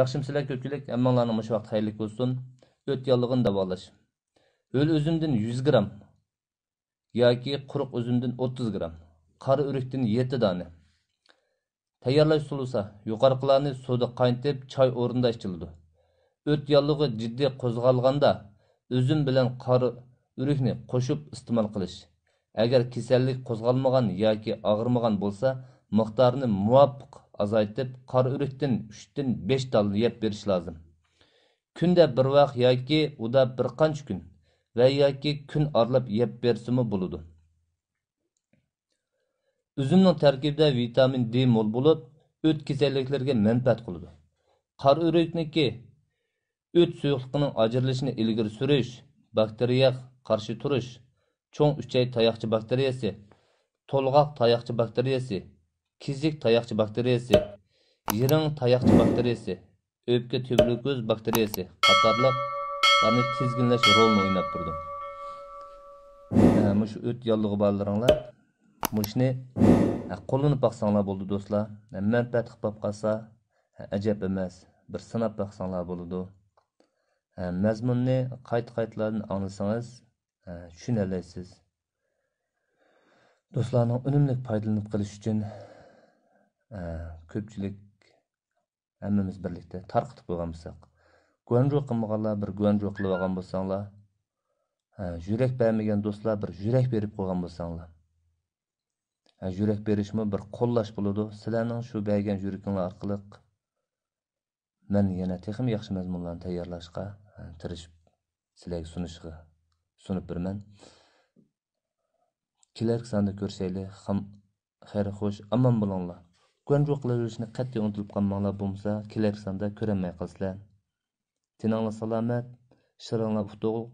Yaxşımsizlar ko'pchilik, hammanglarning mush vaqt xayrli bo'lsin. O't yallig'ini davolash. Ho'l uzumdan 100 gram yoki quruq uzumdan 30 gram, qora o'rikdan 7 dona. Tayyorlash usulisa yuqoriqilarni suvda qaynatib, choy o'rnida ichiladi. O't yallig'i jiddiy qo'zg'alganda uzum bilan qora o'rikni qo'shib iste'mol qilish. Agar kasallik qo'zg'almagan yoki og'rimagan bo'lsa, miqdorini muvofiq azaytib, qora o'rikdan 3 dan 5 dona yeb berish lozim. Kunda bir vaqt yoki uda bir qancha kun va yoki kun aralab yeb bersimi bo'ladi. Üzümning tarkibida vitamin D mo'l bo'lib, o't kasalliklariga manfaat qiladi. Qora o'rikniki o't suyuqligining ajralishini ilgari surish, bakteriyaga qarshi turish, cho'ng uchay tayoqcha bakteriyasi, to'lg'oq tayoqcha bakteriyasi, kizik tayoqcha bakteriyasi, yiring tayoqcha bakteriyasi, o'pka tuberkulyoz bakteriyasi qatorliqlarni tizginlash rolini o'ynab turdi. Mush o't yallig'i borlaringlar, mushni qo'llanib baqsanglar bo'ldi do'stlar. Manfaat qilib qolsa ajab emas. Bir sinab baqsanglar bo'ladi. Mazmunni qayta-qaytalardan anglasangiz tushunalasiz. Do'stlarning unumli foydalanib qilish uchun ko'pchilik hammamiz birlikda tarqitib qo'ygan bo'lsak, guanjo qilmaganlar bir guanjo qilib olgan bo'lsanglar, yurak bermagan do'stlar bir yurak berib qo'ygan bo'lsanglar, yurak berishmi bir qo'llash bo'ladi. Sizlarning shu bergan yurakinglar orqali men yana texim yaxshi mazmunlarni tayyorlashga tirishib sizlarga sunib beraman. Kelar sonda ko'rishaylik. Xayr xo'sh, amon bo'linglar. Guanjo qilaverishni qat'iy unutilib qolmanglar bo'lmasa, kelar sonda ko'rolmay qolsizlar. Tininglar salomat, shiringlar utuq.